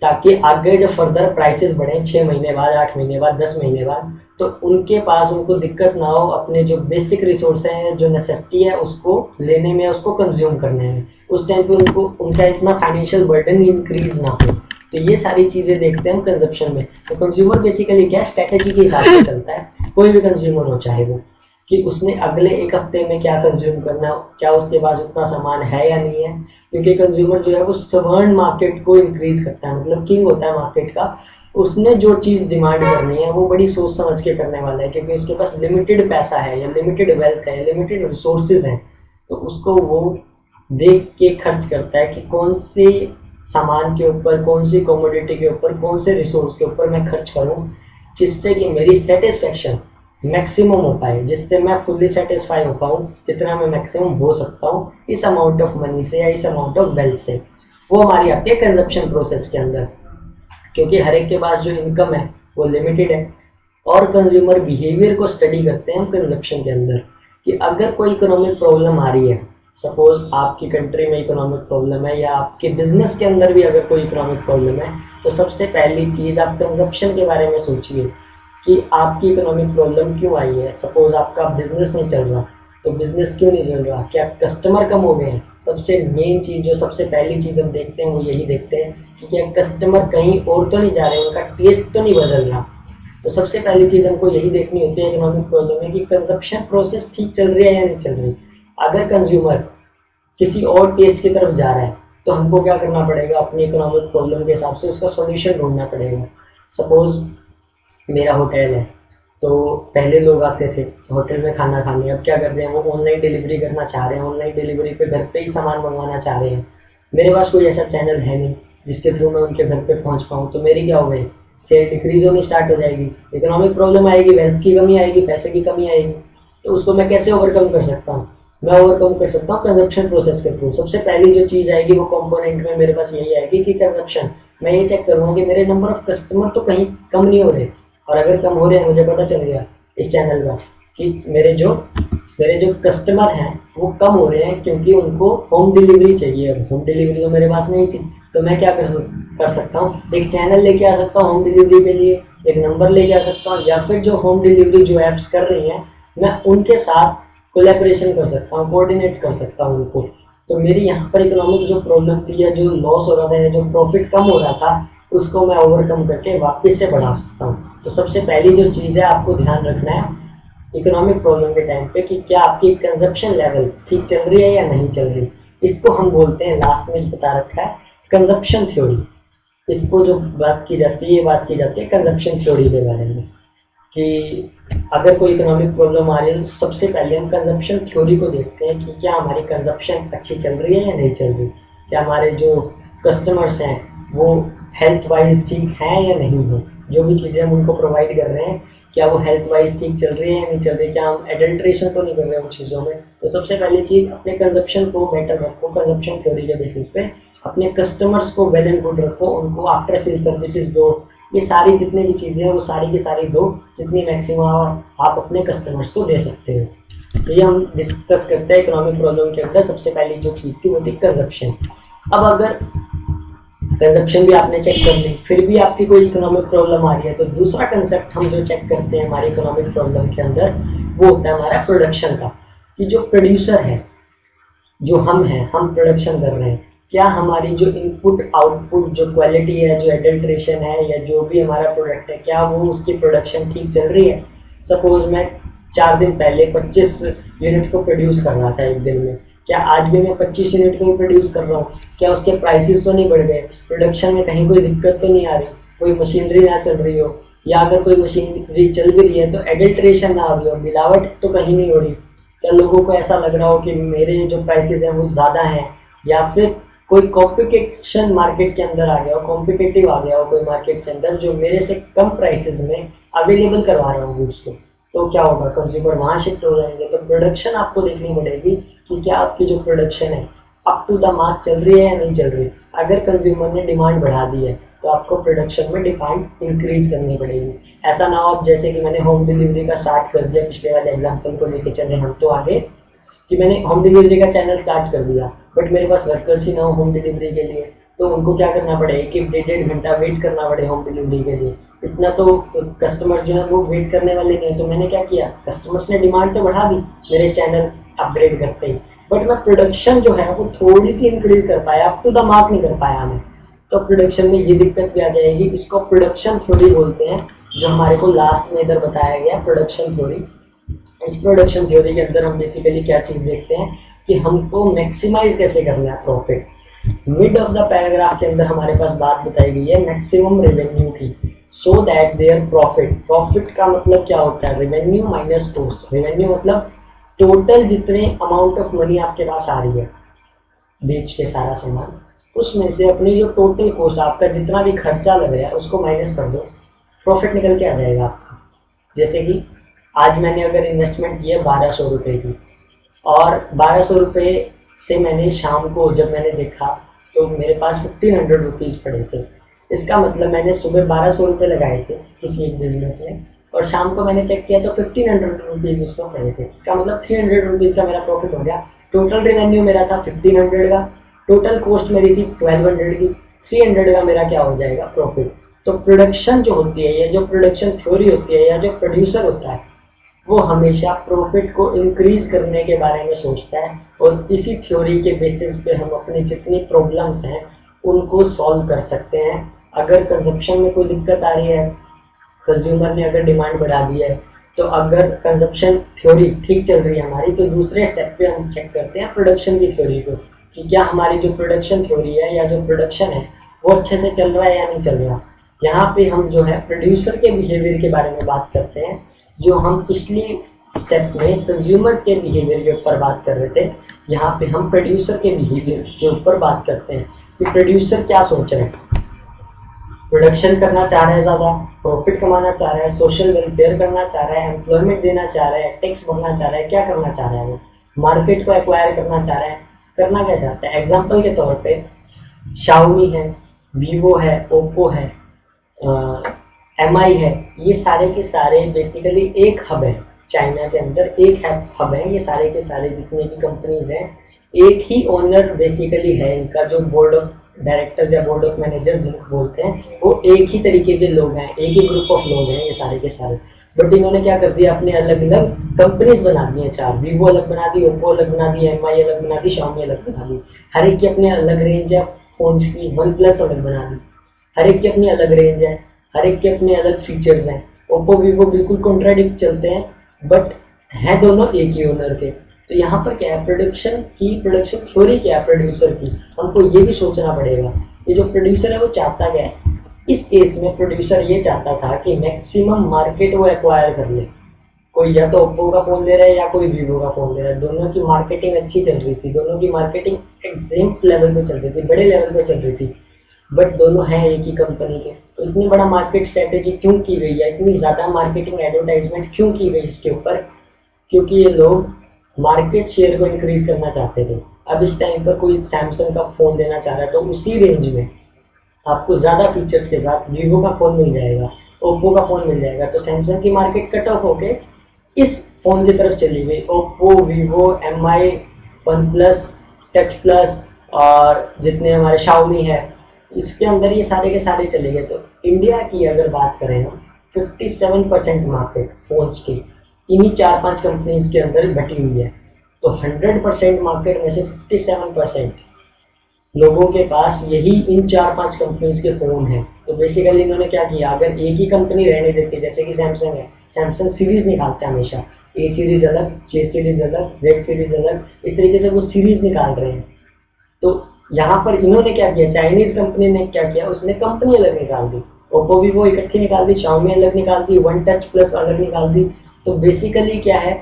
ताकि आगे जब फर्दर प्राइसेस बढ़ें 6 महीने बाद, 8 महीने बाद, 10 महीने बाद, तो उनके पास उनको दिक्कत ना हो अपने जो बेसिक रिसोर्स हैं, जो नेसेसिटी है उसको लेने में, उसको कंज्यूम करने में। उस टाइम पे उनको उनका इतना फाइनेंशियल बर्डन इंक्रीज ना हो। तो ये सारी चीज़ें देखते हैं हम कंजप्शन में। तो कंज्यूमर बेसिकली क्या स्ट्रैटेजी के हिसाब से चलता है, कोई भी कंज्यूमर हो चाहे वो, कि उसने अगले 1 हफ्ते में क्या कंज्यूम करना, क्या उसके पास उतना सामान है या नहीं है। क्योंकि कंज्यूमर जो है वो सवर्न मार्केट को इंक्रीज करता है, मतलब किंग होता है मार्केट का। उसने जो चीज़ डिमांड करनी है वो बड़ी सोच समझ के करने वाला है, क्योंकि उसके पास लिमिटेड पैसा है या लिमिटेड वेल्थ है, लिमिटेड रिसोर्सेज हैं, तो उसको वो देख के खर्च करता है कि कौन से सामान के ऊपर, कौन सी कमोडिटी के ऊपर, कौन से रिसोर्स के ऊपर मैं खर्च करूं जिससे कि मेरी सेटिस्फेक्शन मैक्सिमम हो पाए, जिससे मैं फुल्ली सेटिस्फाई हो पाऊँ, जितना मैं मैक्सिमम हो सकता हूँ इस अमाउंट ऑफ मनी से या इस अमाउंट ऑफ वेल्थ से। वो हमारी आती है कंजप्शन प्रोसेस के अंदर, क्योंकि हर एक के पास जो इनकम है वो लिमिटेड है। और कंज्यूमर बिहेवियर को स्टडी करते हैं हम कंजप्शन के अंदर कि अगर कोई इकोनॉमिक प्रॉब्लम आ रही है, सपोज आपकी कंट्री में इकोनॉमिक प्रॉब्लम है या आपके बिजनेस के अंदर भी अगर कोई इकोनॉमिक प्रॉब्लम है, तो सबसे पहली चीज़ आप कंजप्शन के बारे में सोचिए कि आपकी इकोनॉमिक प्रॉब्लम क्यों आई है। सपोज आपका बिजनेस नहीं चल रहा, तो बिजनेस क्यों नहीं चल रहा, क्या कस्टमर कम हो गए हैं। सबसे मेन चीज़, जो सबसे पहली चीज़ हम देखते हैं वो यही देखते हैं कि क्या कस्टमर कहीं और तो नहीं जा रहे हैं, उनका टेस्ट तो नहीं बदल रहा। तो सबसे पहली चीज़ हमको यही देखनी होती है इकोनॉमिक प्रॉब्लम में कि कंजप्शन प्रोसेस ठीक चल रही है या नहीं चल रही। अगर कंज्यूमर किसी और टेस्ट की तरफ जा रहा है तो हमको क्या करना पड़ेगा, अपनी इकोनॉमिक प्रॉब्लम के हिसाब से उसका सोल्यूशन ढूंढना पड़ेगा। सपोज मेरा होटल है, तो पहले लोग आते थे होटल में खाना खाने, अब क्या कर रहे हैं, वो ऑनलाइन डिलीवरी करना चाह रहे हैं, ऑनलाइन डिलीवरी पे घर पे ही सामान मंगवाना चाह रहे हैं। मेरे पास कोई ऐसा चैनल है नहीं जिसके थ्रू मैं उनके घर पे पहुंच पाऊँ, तो मेरी क्या हो गई, सेल डिक्रीज होनी स्टार्ट हो जाएगी, इकोनॉमिक प्रॉब्लम आएगी, वेल्थ की कमी आएगी, पैसे की कमी आएगी। तो उसको मैं कैसे ओवरकम कर सकता हूँ, मैं ओवरकम कर सकता हूँ कंजप्शन प्रोसेस के थ्रू। सबसे पहली जो चीज़ आएगी वो कंपोनेंट में मेरे पास यही आएगी कि कंजप्शन। मैं ये चेक करूँगा कि मेरे नंबर ऑफ कस्टमर तो कहीं कम नहीं हो रहे, और अगर कम हो रहे हैं मुझे पता चल गया इस चैनल का कि मेरे जो कस्टमर हैं वो कम हो रहे हैं क्योंकि उनको होम डिलीवरी चाहिए। अब होम डिलीवरी तो मेरे पास नहीं थी, तो मैं क्या कर सकता हूँ, एक चैनल लेके आ सकता हूँ होम डिलीवरी के लिए, एक नंबर लेके आ सकता हूँ, या फिर जो होम डिलीवरी जो ऐप्स कर रही हैं मैं उनके साथ कोलैबोरेशन कर सकता हूँ, कोऑर्डिनेट कर सकता हूँ उनको। तो मेरी यहाँ पर इकोनॉमिक जो प्रॉब्लम थी या जो लॉस हो रहा था या जो प्रॉफिट कम हो रहा था उसको मैं ओवरकम करके वापस से बढ़ा सकता हूँ। तो सबसे पहली जो चीज़ है आपको ध्यान रखना है इकोनॉमिक प्रॉब्लम के टाइम पे कि क्या आपकी कंजप्शन लेवल ठीक चल रही है या नहीं चल रही। इसको हम बोलते हैं, लास्ट में बता रखा है, कंजप्शन थ्योरी। इसको जो बात की जाती है, ये बात की जाती है कंजप्शन थ्योरी के बारे में कि अगर कोई इकोनॉमिक प्रॉब्लम आ रही है तो सबसे पहले हम कंजप्शन थ्योरी को देखते हैं कि क्या हमारी कंजप्शन अच्छी चल रही है या नहीं चल रही, क्या हमारे जो कस्टमर्स हैं वो हेल्थ वाइज ठीक हैं या नहीं है, जो भी चीज़ें हम उनको प्रोवाइड कर रहे हैं क्या वो हेल्थ वाइज ठीक चल रही है या नहीं चल रही, क्या हम एडल्ट्रेशन तो नहीं कर रहे हैं उन चीज़ों में। तो सबसे पहली चीज़ अपने कंजप्शन को बेटर रखो, कंजप्शन थ्योरी के बेसिस पे अपने कस्टमर्स को वेल एंड गुड रखो, उनको आफ्टर सेल सर्विसेज दो, ये सारी जितनी भी चीज़ें हैं वो सारी की सारी दो जितनी मैक्सिमम आप अपने कस्टमर्स को दे सकते हो। तो ये हम डिस्कस करते हैं इकोनॉमिक प्रॉब्लम के अंदर सबसे पहली जो चीज़ थी वो थी कंजप्शन। अब अगर कंजप्शन भी आपने चेक कर ली फिर भी आपकी कोई इकोनॉमिक प्रॉब्लम आ रही है, तो दूसरा कंसेप्ट हम जो चेक करते हैं हमारी इकोनॉमिक प्रॉब्लम के अंदर वो होता है हमारा प्रोडक्शन का, कि जो प्रोड्यूसर है, जो हम हैं, हम प्रोडक्शन कर रहे हैं, क्या हमारी जो इनपुट आउटपुट जो क्वालिटी है, जो एडल्ट्रेशन है या जो भी हमारा प्रोडक्ट है, क्या वो उसकी प्रोडक्शन ठीक चल रही है। सपोज मैं 4 दिन पहले 25 यूनिट को प्रोड्यूस कर रहा था एक दिन में, क्या आज भी मैं 25 यूनिट को ही प्रोड्यूस कर रहा हूँ, क्या उसके प्राइसेस तो नहीं बढ़ गए, प्रोडक्शन में कहीं कोई दिक्कत तो नहीं आ रही, कोई मशीनरी ना चल रही हो, या अगर कोई मशीनरी चल भी रही है तो एडल्ट्रेशन ना हो रही हो, मिलावट तो कहीं नहीं हो रही, क्या लोगों को ऐसा लग रहा हो कि मेरे जो प्राइसेस हैं वो ज़्यादा हैं, या फिर कोई कॉम्पिटिशन मार्केट के अंदर आ गया हो, कॉम्पिटिटिव आ गया हो कोई मार्केट के अंदर जो मेरे से कम प्राइसेस में अवेलेबल करवा रहा हूँ गुड्स को, तो क्या होगा, कंज्यूमर वहाँ शिफ्ट हो जाएंगे। तो प्रोडक्शन आपको देखनी पड़ेगी कि क्या आपकी जो प्रोडक्शन है अप टू द मार्क चल रही है या नहीं चल रही। अगर कंज्यूमर ने डिमांड बढ़ा दी है तो आपको प्रोडक्शन में डिमांड इंक्रीज करनी पड़ेगी। ऐसा ना हो अब जैसे कि मैंने होम डिलीवरी का स्टार्ट कर दिया, पिछले वाले एग्जाम्पल को लेके चले हम तो आगे, कि मैंने होम डिलीवरी का चैनल स्टार्ट कर दिया बट मेरे पास वर्कर्स ही ना हो होम डिलीवरी के लिए, तो उनको क्या करना पड़ेगा कि 1.5 घंटा वेट करना पड़े होम डिलीवरी के लिए। इतना तो कस्टमर जो है वो वेट करने वाले नहीं, तो मैंने क्या किया, कस्टमर्स ने डिमांड तो बढ़ा दी मेरे चैनल अपग्रेड करते ही, बट मैं प्रोडक्शन जो है वो थोड़ी सी इंक्रीज कर पाया, अप टू द मार्क नहीं कर पाया मैं, तो प्रोडक्शन में ये दिक्कत भी आ जाएगी। इसको प्रोडक्शन थ्योरी बोलते हैं, जो हमारे को लास्ट में इधर बताया गया प्रोडक्शन थ्योरी। इस प्रोडक्शन थ्योरी के अंदर हम बेसिकली क्या चीज़ देखते हैं कि हमको मैक्सिमाइज कैसे करना है profit. Mid of the paragraph के अंदर हमारे पास बात बताई गई है मैक्सिमम रेवेन्यू की, so that their profit, profit का मतलब क्या होता है, रेवेन्यू माइनस कॉस्ट। रेवेन्यू मतलब टोटल जितने अमाउंट ऑफ मनी आपके पास आ रही है बेच के सारा सामान, उसमें से अपनी जो टोटल कॉस्ट, आपका जितना भी खर्चा लग रहा है उसको माइनस कर दो, प्रॉफिट निकल के आ जाएगा आपका। जैसे कि आज मैंने अगर इन्वेस्टमेंट की है 1200 रुपये की, और 1200 रुपये से मैंने शाम को जब मैंने देखा तो मेरे पास 1500 रुपीज़ पड़े थे। इसका मतलब मैंने सुबह 1200 रुपये लगाए थे किसी एक बिजनेस में, और शाम को मैंने चेक किया तो 1500 रुपीज़ उसमें पड़े थे। इसका मतलब 300 रुपीज़ का मेरा प्रॉफिट हो गया। टोटल रेवेन्यू मेरा था 1500 का, टोटल कॉस्ट मेरी थी 1200 की, 300 का मेरा क्या हो जाएगा, प्रॉफिट। तो प्रोडक्शन जो होती है, या जो प्रोडक्शन थ्योरी होती है, या जो प्रोड्यूसर होता है, वो हमेशा प्रॉफिट को इंक्रीज करने के बारे में सोचता है, और इसी थ्योरी के बेसिस पे हम अपनी जितनी प्रॉब्लम्स हैं उनको सॉल्व कर सकते हैं। अगर कंजप्शन में कोई दिक्कत आ रही है, कंज्यूमर ने अगर डिमांड बढ़ा दी है, तो अगर कंजप्शन थ्योरी ठीक चल रही है हमारी, तो दूसरे स्टेप पे हम चेक करते हैं प्रोडक्शन की थ्योरी को, कि क्या हमारी जो प्रोडक्शन थ्योरी है या जो प्रोडक्शन है वो अच्छे से चल रहा है या नहीं चल रहा। यहाँ पे हम जो है प्रोड्यूसर के बिहेवियर के बारे में बात करते हैं, जो हम पिछली स्टेप में कंज्यूमर के बिहेवियर के ऊपर बात कर रहे थे। यहाँ पे हम प्रोड्यूसर के बिहेवियर के ऊपर बात करते हैं कि प्रोड्यूसर क्या सोच रहे हैं, प्रोडक्शन करना चाह रहा है, ज़्यादा प्रॉफिट कमाना चाह रहा है, सोशल वेलफेयर करना चाह रहा है, एम्प्लॉयमेंट देना चाह रहा है, टैक्स भरना चाह रहा है, क्या करना चाह रहा है, वो मार्केट को एक्वायर करना चाह रहा है, करना क्या चाहता है। एग्जाम्पल के तौर पे शाओमी है, वीवो है, ओप्पो है, MI है, ये सारे के सारे बेसिकली एक हब है चाइना के अंदर, एक हब है। ये सारे के सारे जितने भी कंपनीज हैं, एक ही ओनर बेसिकली है इनका, जो बोर्ड ऑफ डायरेक्टर्स या बोर्ड ऑफ मैनेजर जिनको बोलते हैं, वो एक ही तरीके के लोग हैं, एक ही ग्रुप ऑफ लोग हैं ये सारे के सारे। बट इन्होंने क्या कर दिया, अपने अलग अलग कंपनीज बना दी हैं, 4, वीवो अलग बना दी, ओप्पो अलग बना दी, MI अलग बना दी, शाओमी अलग बना दी। हर एक की अपनी अलग रेंज है फोन्स की, वन प्लस अलग बना दी, हर एक की अपनी अलग रेंज है, हर एक के अपने अलग फीचर्स हैं। ओप्पो वीवो बिल्कुल कॉन्ट्राडिक्ट चलते हैं, बट हैं दोनों एक ही ओनर के। तो यहाँ पर क्या है, प्रोडक्शन थ्योरी क्या है प्रोड्यूसर की, हमको ये भी सोचना पड़ेगा। ये जो प्रोड्यूसर है वो चाहता क्या है, इस केस में प्रोड्यूसर ये चाहता था कि मैक्सिमम मार्केट वो एक्वायर कर ले। कोई या तो ओप्पो का फ़ोन ले रहा है या कोई वीवो का फ़ोन ले रहा है, दोनों की मार्केटिंग अच्छी चल रही थी, दोनों की मार्केटिंग एग्जैक्ट लेवल पे चल रही थी, बड़े लेवल पे चल रही थी, बट दोनों हैं एक ही कंपनी के। तो इतनी बड़ा मार्केट स्ट्रेटेजी क्यों की गई है, इतनी ज़्यादा मार्केटिंग एडवर्टाइजमेंट क्यों की गई इसके ऊपर, क्योंकि ये लोग मार्केट शेयर को इंक्रीज करना चाहते थे। अब इस टाइम पर कोई सैमसंग का फ़ोन लेना चाह रहा है तो उसी रेंज में आपको ज़्यादा फीचर्स के साथ वीवो का फ़ोन मिल जाएगा, ओप्पो का फ़ोन मिल जाएगा। तो सैमसंग की मार्केट कट ऑफ होके इस फ़ोन की तरफ चली गई, Oppo, Vivo, MI, one plus, touch plus और जितने हमारे शाओमी है, इसके अंदर ये सारे के सारे चले गए। तो इंडिया की अगर बात करें हम, 57% मार्केट फ़ोन्स की इन्हीं 4-5 कंपनीज के अंदर बटी हुई है। तो 100% मार्केट में से 57% लोगों के पास यही इन 4-5 कंपनीज के फ़ोन हैं। तो बेसिकली इन्होंने क्या किया, अगर एक ही कंपनी रहने देती, जैसे कि सैमसंग है, सैमसंग सीरीज़ निकालता है हमेशा, A सीरीज़ अलग, J सीरीज़ अलग, Z सीरीज़ अलग, इस तरीके से वो सीरीज़ निकाल रहे हैं। तो यहाँ पर इन्होंने क्या किया, चाइनीज़ कंपनी ने क्या किया, उसने कंपनी अलग निकाल दी, ओप्पो वीवो इकट्ठी निकाल दी, शाओमी अलग निकाल दी, वन टच प्लस अलग निकाल दी। तो बेसिकली क्या है,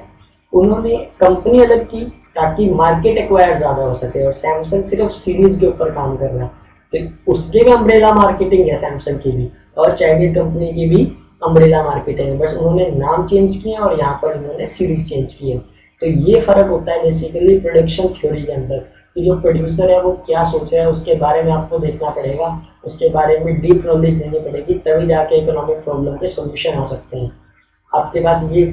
उन्होंने कंपनी अलग की ताकि मार्केट एक्वायर ज़्यादा हो सके, और सैमसंग सिर्फ सीरीज़ के ऊपर काम कर रहा है। तो उसके भी अम्ब्रेला मार्केटिंग है सैमसंग की भी, और चाइनीज़ कंपनी की भी अम्ब्रेला मार्केटिंग है, बस उन्होंने नाम चेंज किए और यहाँ पर उन्होंने सीरीज चेंज की है। तो ये फ़र्क होता है बेसिकली प्रोडक्शन थ्योरी के अंदर, कि जो प्रोड्यूसर है वो क्या सोच रहा है उसके बारे में आपको देखना पड़ेगा, उसके बारे में डीप नॉलेज देनी पड़ेगी, तभी जाके इकोनॉमिक प्रॉब्लम के सॉल्यूशन आ सकते हैं। आपके पास ये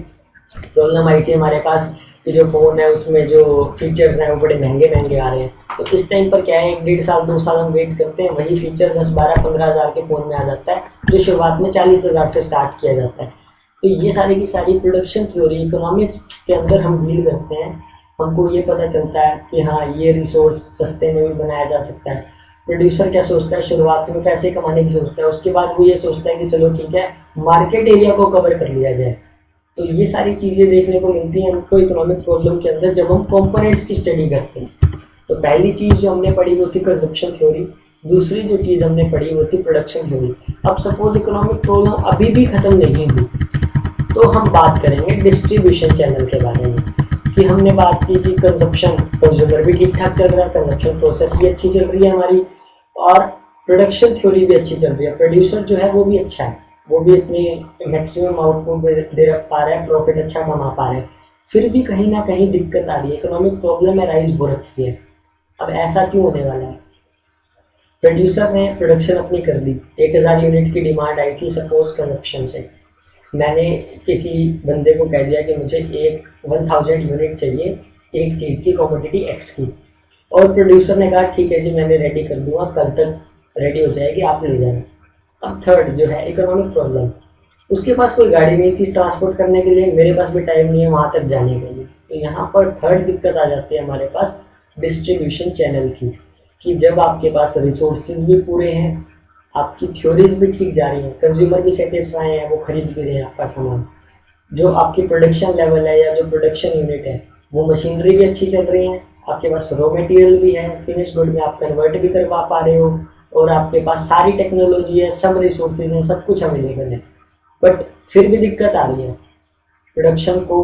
प्रॉब्लम आई थी हमारे पास कि जो फ़ोन है उसमें जो फीचर्स हैं वो बड़े महंगे महंगे आ रहे हैं। तो इस टाइम पर क्या है, 1-1.5 साल 2 साल हम वेट करते हैं, वही फीचर 10-12-15 हज़ार के फ़ोन में आ जाता है, जो शुरुआत में 40 हज़ार से स्टार्ट किया जाता है। तो ये सारी की सारी प्रोडक्शन थ्योरी इकोनॉमिक्स के अंदर हम डील करते हैं। हमको ये पता चलता है कि हाँ, ये रिसोर्स सस्ते में भी बनाया जा सकता है। प्रोड्यूसर क्या सोचता है, शुरुआत में पैसे कमाने की सोचता है, उसके बाद वो ये सोचता है कि चलो ठीक है, मार्केट एरिया को कवर कर लिया जाए। तो ये सारी चीज़ें देखने को मिलती हैं हमको इकोनॉमिक प्रॉब्लम के अंदर जब हम कंपोनेंट्स की स्टडी करते हैं। तो पहली चीज़ जो हमने पढ़ी वो थी कंजप्शन थ्योरी, दूसरी जो चीज़ हमने पढ़ी वो थी प्रोडक्शन थ्योरी। अब सपोज इकोनॉमिक प्रॉब्लम अभी भी ख़त्म नहीं हुई, तो हम बात करेंगे डिस्ट्रीब्यूशन चैनल के बारे में, कि हमने बात की कि कंज्यूमर भी ठीक ठाक चल रहा है, कंजप्शन प्रोसेस भी अच्छी चल रही है हमारी, और प्रोडक्शन थ्योरी भी अच्छी चल रही है। प्रोड्यूसर जो है वो भी अच्छा है, वो भी अपनी मैक्सिमम आउटपुट दे पा रहा है, प्रॉफिट अच्छा कमा पा रहे हैं। फिर भी कहीं ना कहीं दिक्कत आ रही है, इकोनॉमिक प्रॉब्लम राइज हो रखी है। अब ऐसा क्यों होने वाला है? प्रोड्यूसर ने प्रोडक्शन अपनी कर दी, 1000 यूनिट की डिमांड आई थी सपोज कंजप्शन से। मैंने किसी बंदे को कह दिया कि मुझे 1000 यूनिट चाहिए एक चीज़ की, कॉमोडिटी एक्स की, और प्रोड्यूसर ने कहा ठीक है जी मैं रेडी कर दूंगा, कल तक रेडी हो जाएगी, आप ले जाना। अब थर्ड जो है इकोनॉमिक प्रॉब्लम, उसके पास कोई गाड़ी नहीं थी ट्रांसपोर्ट करने के लिए, मेरे पास भी टाइम नहीं है वहाँ तक जाने के लिए। तो यहाँ पर थर्ड दिक्कत आ जाती है हमारे पास डिस्ट्रीब्यूशन चैनल की, कि जब आपके पास रिसोर्सेज भी पूरे हैं, आपकी थ्योरीज भी ठीक जा रही हैं, कंज्यूमर भी सेटिस्फाई हैं, वो खरीद भी रहे हैं आपका सामान, जो आपकी प्रोडक्शन लेवल है या जो प्रोडक्शन यूनिट है वो मशीनरी भी अच्छी चल रही है, आपके पास रॉ मटेरियल भी है, फिनिश गुड में आप कन्वर्ट भी करवा पा रहे हो, और आपके पास सारी टेक्नोलॉजी है, सब रिसोर्सेज हैं, सब कुछ अवेलेबल है, बट फिर भी दिक्कत आ रही है प्रोडक्शन को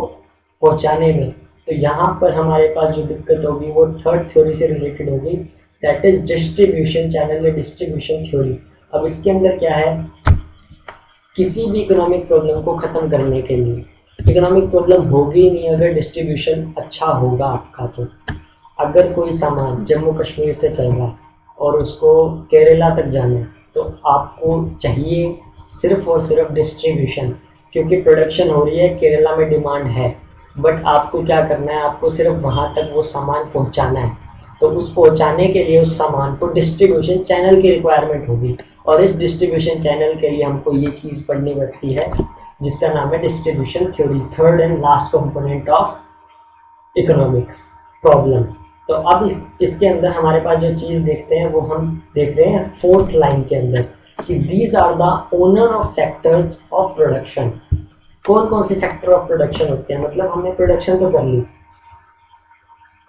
पहुंचाने में। तो यहाँ पर हमारे पास जो दिक्कत होगी वो थर्ड थ्योरी से रिलेटेड होगी, दैट इज डिस्ट्रीब्यूशन चैनल या डिस्ट्रीब्यूशन थ्योरी। अब इसके अंदर क्या है, किसी भी इकोनॉमिक प्रॉब्लम को ख़त्म करने के लिए, इकोनॉमिक प्रॉब्लम होगी नहीं अगर डिस्ट्रीब्यूशन अच्छा होगा आपका। तो अगर कोई सामान जम्मू कश्मीर से चल रहा और उसको केरला तक जाना है, तो आपको चाहिए सिर्फ और सिर्फ डिस्ट्रीब्यूशन, क्योंकि प्रोडक्शन हो रही है, केरला में डिमांड है, बट आपको क्या करना है, आपको सिर्फ वहाँ तक वो सामान पहुँचाना है। तो उस पहुँचाने के लिए उस सामान को डिस्ट्रीब्यूशन चैनल की रिक्वायरमेंट होगी, और इस डिस्ट्रीब्यूशन चैनल के लिए हमको ये चीज़ पढ़नी पड़ती है जिसका नाम है distribution theory, third and last component of economics problem. तो अब इसके अंदर हमारे पास जो चीज़ देखते हैं वो हम देख रहे हैं फोर्थ लाइन के अंदर, कि these are the owner of factors of production. कौन कौन से फैक्टर ऑफ प्रोडक्शन होते हैं, मतलब हमने प्रोडक्शन तो कर ली,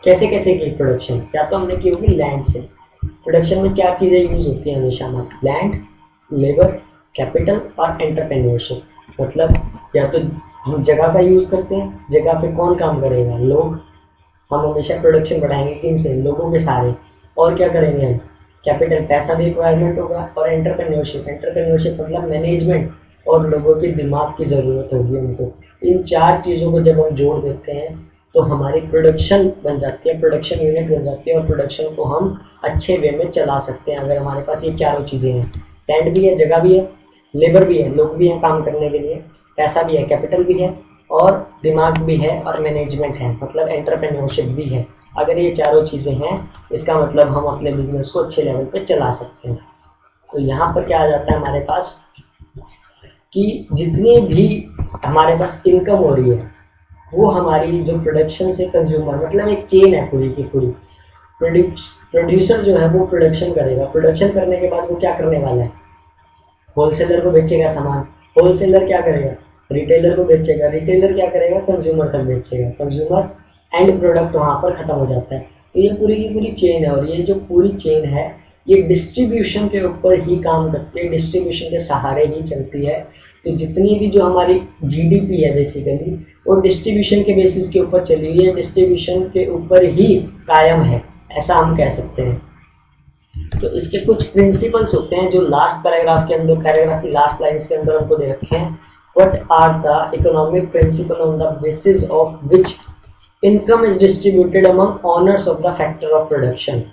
कैसे कैसे की प्रोडक्शन, या तो हमने की होगी लैंड से। प्रोडक्शन में 4 चीज़ें यूज होती हैं हमेशा में, लैंड, लेबर, कैपिटल और एंटरप्रेन्योरशिप। मतलब या तो हम जगह का यूज़ करते हैं, जगह पे कौन काम करेगा, लोग। हम हमेशा प्रोडक्शन बढ़ाएंगे किन से, लोगों के सारे। और क्या करेंगे हम, कैपिटल, पैसा भी रिक्वायरमेंट होगा, और एंटरप्रेन्योरशिप, एंटरप्रेन्योरशिप मतलब मैनेजमेंट और लोगों के दिमाग की ज़रूरत होगी हमको। इन 4 चीज़ों को जब हम जोड़ देते हैं तो हमारी प्रोडक्शन बन जाती है, प्रोडक्शन यूनिट बन जाती है, और प्रोडक्शन को हम अच्छे वे में चला सकते हैं अगर हमारे पास ये चारों चीज़ें हैं। लैंड भी है, जगह भी है, लेबर भी है, लोग भी हैं काम करने के लिए, पैसा भी है, कैपिटल भी है, और दिमाग भी है, और मैनेजमेंट है, मतलब एंटरप्रेन्योरशिप भी है। अगर ये चारों चीज़ें हैं, इसका मतलब हम अपने बिजनेस को अच्छे लेवल पे चला सकते हैं। तो यहाँ पर क्या आ जाता है हमारे पास, कि जितनी भी हमारे पास इनकम हो रही है वो हमारी जो प्रोडक्शन से कंज्यूमर, मतलब एक चेन है पूरी की पूरी। प्रोड्यूसर जो है वो प्रोडक्शन करेगा, प्रोडक्शन करने के बाद वो क्या करने वाला है, होलसेलर को बेचेगा सामान, होलसेलर क्या करेगा, रिटेलर को बेचेगा, रिटेलर क्या करेगा, कंज्यूमर तक बेचेगा, कंज्यूमर एंड प्रोडक्ट वहाँ पर ख़त्म हो जाता है। तो ये पूरी की पूरी चेन है, और ये जो पूरी चेन है ये डिस्ट्रीब्यूशन के ऊपर ही काम करती है, डिस्ट्रीब्यूशन के सहारे ही चलती है। तो जितनी भी जो हमारी जीडीपी है बेसिकली वो डिस्ट्रीब्यूशन के बेसिस के ऊपर चली हुई है, डिस्ट्रीब्यूशन के ऊपर ही कायम है, ऐसा हम कह सकते हैं। तो इसके कुछ प्रिंसिपल्स होते हैं जो लास्ट पैराग्राफ के अंदर, पैराग्राफ की लास्ट लाइन्स के अंदर हमको दे रखे हैं। What are the economic principle on the basis of which income is distributed among owners of the factor of production.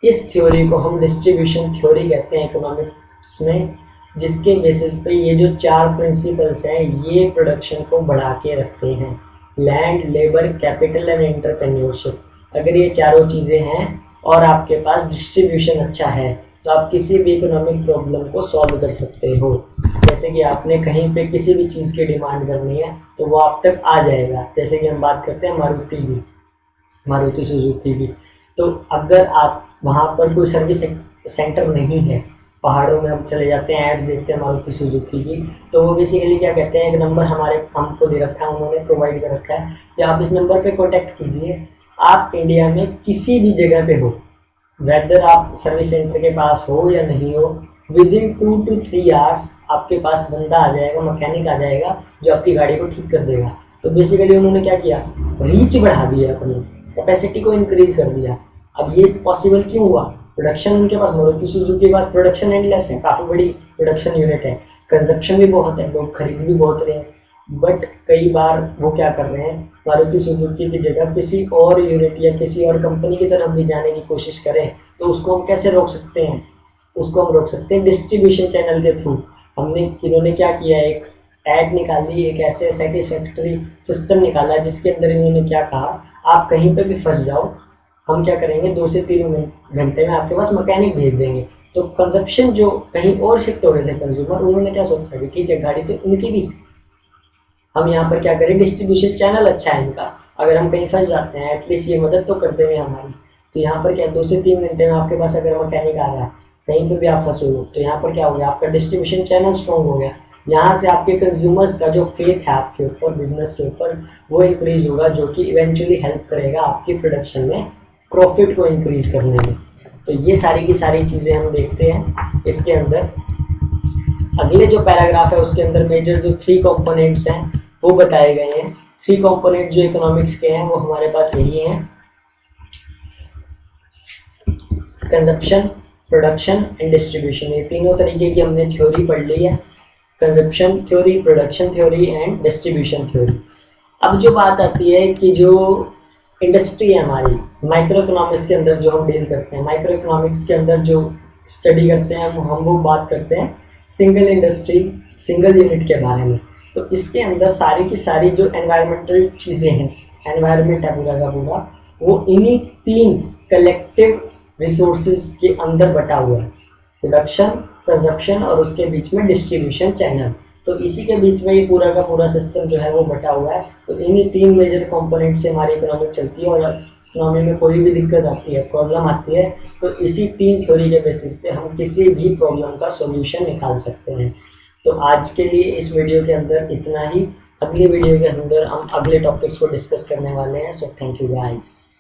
इस थ्योरी को हम डिस्ट्रीब्यूशन थ्योरी कहते हैं इकोनॉमिक्स में, जिसके बेसिस पे ये जो 4 प्रिंसिपल्स हैं ये प्रोडक्शन को बढ़ा के रखते हैं, land, labour, capital and entrepreneurship. अगर ये चारों चीज़ें हैं और आपके पास डिस्ट्रीब्यूशन अच्छा है तो आप किसी भी इकोनॉमिक प्रॉब्लम को सॉल्व कर सकते हो। जैसे कि आपने कहीं पे किसी भी चीज़ की डिमांड करनी है तो वो आप तक आ जाएगा। जैसे कि हम बात करते हैं मारुति सुजुकी की, तो अगर आप वहाँ पर कोई सर्विस सेंटर नहीं है, पहाड़ों में हम चले जाते हैं, एड्स देखते हैं मारुति सुजुकी की, तो वो बेसिकली क्या कहते हैं, एक नंबर हमको दे रखा है, उन्होंने प्रोवाइड कर रखा है कि आप इस नंबर पे कांटेक्ट कीजिए। आप इंडिया में किसी भी जगह पे हो, वेदर आप सर्विस सेंटर के पास हो या नहीं हो, विदिन 2 to 3 आवर्स आपके पास बंदा आ जाएगा, मैकेनिक आ जाएगा जो आपकी गाड़ी को ठीक कर देगा। तो बेसिकली उन्होंने क्या किया, रीच बढ़ा दिया, अपनी कैपेसिटी को इंक्रीज कर दिया। अब ये पॉसिबल क्यों हुआ, प्रोडक्शन उनके पास, मारुति सुजुकी के पास प्रोडक्शन एंडलेस है, काफ़ी बड़ी प्रोडक्शन यूनिट है, कंजप्शन भी बहुत है, लोग खरीद भी बहुत रहे हैं। बट कई बार वो क्या कर रहे हैं, मारुति सुजुकी की जगह किसी और यूनिट या किसी और कंपनी की तरफ भी जाने की कोशिश करें, तो उसको हम कैसे रोक सकते हैं, उसको हम रोक सकते हैं डिस्ट्रीब्यूशन चैनल के थ्रू। इन्होंने क्या किया, एक ऐड निकाली, एक ऐसे सेटिस्फैक्टरी सिस्टम निकाला जिसके अंदर इन्होंने क्या कहा, आप कहीं पे भी फंस जाओ, हम क्या करेंगे 2 से 3 घंटे में आपके पास मैकेनिक भेज देंगे। तो कंजप्शन जो कहीं और शिफ्ट हो रहे थे कंज्यूमर, उन्होंने क्या सोचा कि ठीक है गाड़ी तो इनकी भी, हम यहाँ पर क्या करें, डिस्ट्रीब्यूशन चैनल अच्छा है इनका, अगर हम कहीं फंस जाते हैं एटलीस्ट ये मदद तो कर देंगे हमारी। तो यहाँ पर क्या 2 से 3 घंटे में आपके पास अगर मैकेनिक आ रहा है, कहीं पे भी आप फंसे हो, तो यहाँ पर क्या हो गया, आपका डिस्ट्रीब्यूशन चैनल स्ट्रॉन्ग हो गया। यहाँ से आपके कंज्यूमर्स का जो फेथ है आपके ऊपर, बिजनेस के ऊपर, वो इंक्रीज होगा, जो कि इवेंचुअली हेल्प करेगा आपकी प्रोडक्शन में, प्रॉफिट को इंक्रीज करने में। तो ये सारी की सारी चीज़ें हम देखते हैं इसके अंदर। अगले जो पैराग्राफ है उसके अंदर मेजर जो 3 कंपोनेंट्स हैं वो बताए गए हैं। 3 कंपोनेंट जो इकोनॉमिक्स के हैं वो हमारे पास यही हैं, कंजप्शन, प्रोडक्शन एंड डिस्ट्रीब्यूशन। ये तीनों तरीके की हमने थ्योरी पढ़ ली है, consumption theory, production theory and distribution theory. अब जो बात आती है कि जो इंडस्ट्री है हमारी, माइक्रो इकोनॉमिक्स के अंदर जो हम डील करते हैं, माइक्रो इकोनॉमिक्स के अंदर जो स्टडी करते हैं हम वो बात करते हैं सिंगल इंडस्ट्री, सिंगल यूनिट के बारे में। तो इसके अंदर सारी की सारी जो एनवायरमेंटल चीज़ें हैं, एनवायरमेंट है पूरा का पूरा, वो इन्हीं 3 कलेक्टिव रिसोर्सेज के अंदर बटा हुआ है, प्रोडक्शन, कंजप्शन और उसके बीच में डिस्ट्रीब्यूशन चैनल। तो इसी के बीच में ये पूरा का पूरा सिस्टम जो है वो बटा हुआ है। तो इन्हीं 3 मेजर कंपोनेंट से हमारी इकोनॉमी चलती है, और इकोनॉमी में कोई भी दिक्कत आती है, प्रॉब्लम आती है, तो इसी 3 थ्योरी के बेसिस पे हम किसी भी प्रॉब्लम का सॉल्यूशन निकाल सकते हैं। तो आज के लिए इस वीडियो के अंदर इतना ही। अगली वीडियो के अंदर हम अगले टॉपिक्स को डिस्कस करने वाले हैं। So thank you guys.